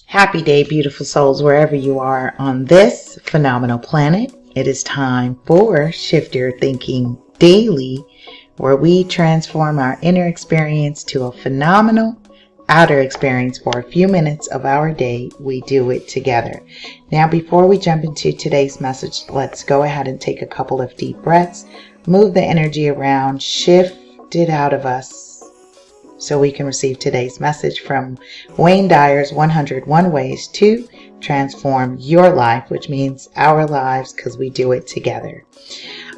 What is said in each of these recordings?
Happy day, beautiful souls, wherever you are on this phenomenal planet. It is time for Shift Your Thinking Daily, where we transform our inner experience to a phenomenal outer experience for a few minutes of our day. We do it together. Now, before we jump into today's message, let's go ahead and take a couple of deep breaths, move the energy around, shift it out of us, so we can receive today's message from Wayne Dyer's 101 Ways to Transform Your Life, which means our lives because we do it together.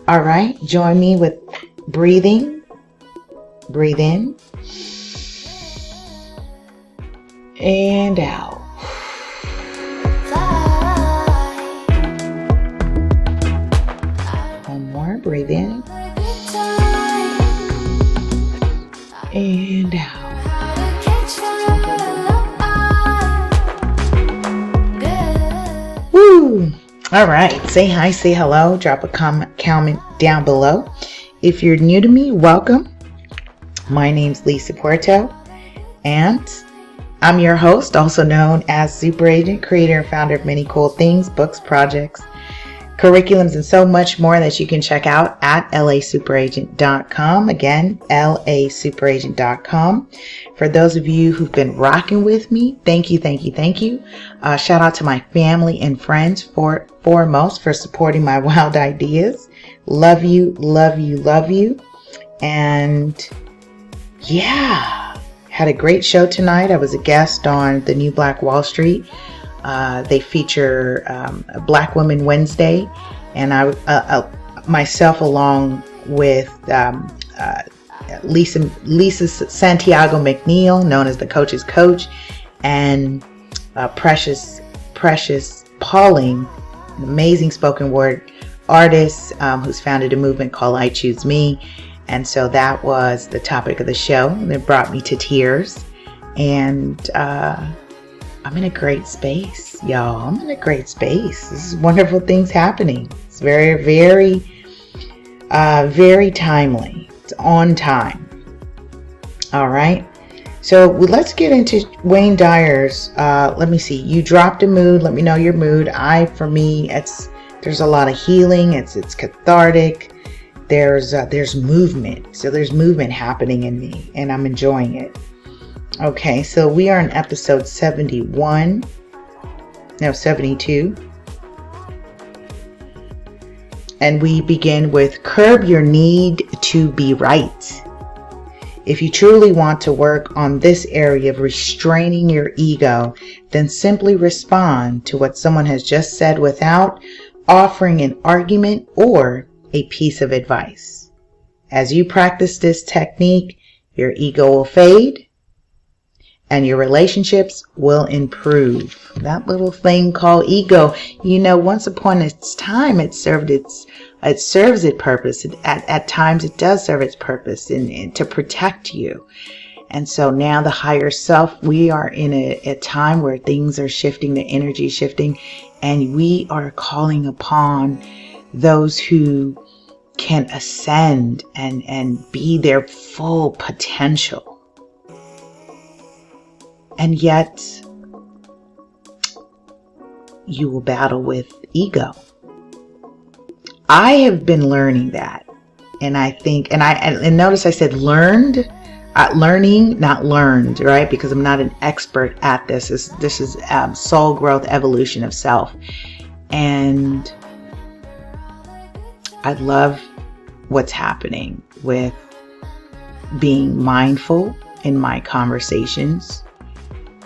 All right, join me with breathing. Breathe in and out. One more, breathe in and out. Woo! All right. Say hi, say hello, drop a comment down below. If you're new to me, welcome. My name's Lisa Puerto, and I'm your host, also known as Super Agent, creator and founder of many cool things, books, projects, curriculums, and so much more that you can check out at lasuperagent.com. Again, lasuperagent.com. For those of you who've been rocking with me, thank you. Shout out to my family and friends foremost for supporting my wild ideas. Love you. And yeah, had a great show tonight. I was a guest on the new Black Wall Street. They feature a Black Woman Wednesday, and I myself, along with Lisa Santiago McNeil, known as the Coach's Coach, and Precious Pauling, an amazing spoken word artist who's founded a movement called I Choose Me. And so that was the topic of the show. It brought me to tears, and I'm in a great space, y'all. I'm in a great space. This is wonderful things happening. It's very, very timely. It's on time. All right. So let's get into Wayne Dyer's. Let me see. You dropped a mood. Let me know your mood. For me, there's a lot of healing. It's cathartic. There's movement. So there's movement happening in me, and I'm enjoying it. Okay, so we are in episode 72. And we begin with curb your need to be right. If you truly want to work on this area of restraining your ego, then simply respond to what someone has just said without offering an argument or a piece of advice. As you practice this technique, your ego will fade, and your relationships will improve. That little thing called ego, once upon a time, it serves its purpose. At times, it does serve its purpose in to protect you. And so now the higher self, we are in a time where things are shifting, the energy is shifting, and we are calling upon those who can ascend and be their full potential. And yet, you will battle with ego. I have been learning that. And I think, and notice I said learned, learning, not learned, right? Because I'm not an expert at this. This is soul growth, evolution of self. And I love what's happening with being mindful in my conversations.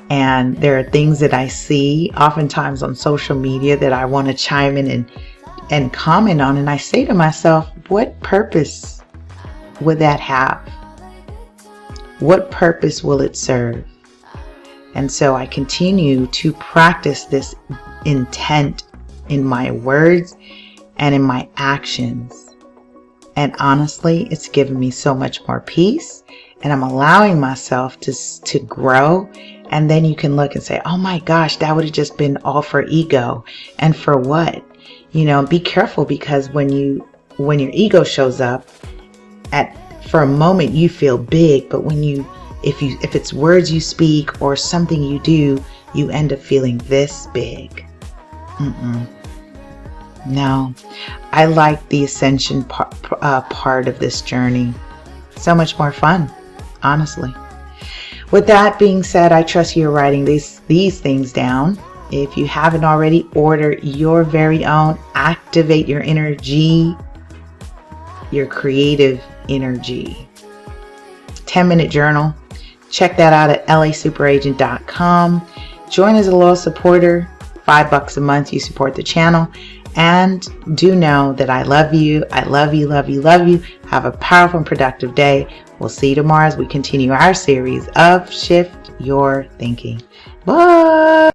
And there are things that I see oftentimes on social media that I want to chime in and comment on. And I say to myself, what purpose would that have? What purpose will it serve? And so I continue to practice this intent in my words and in my actions. And honestly, it's given me so much more peace, and I'm allowing myself to grow. And then you can look and say, oh my gosh, that would have just been all for ego. And for what? Be careful, because when your ego shows up, for a moment you feel big, but if it's words you speak or something you do you end up feeling this big. No, I like the ascension part of this journey. So much more fun, honestly. With that being said, I trust you're writing these things down. If you haven't already, order your very own Activate Your Energy, your creative energy 10-minute journal. Check that out at laSuperAgent.com. Join as a loyal supporter. $5 a month, you support the channel. And do know that I love you. I love you, love you, love you. Have a powerful and productive day. We'll see you tomorrow as we continue our series of Shift Your Thinking. Bye.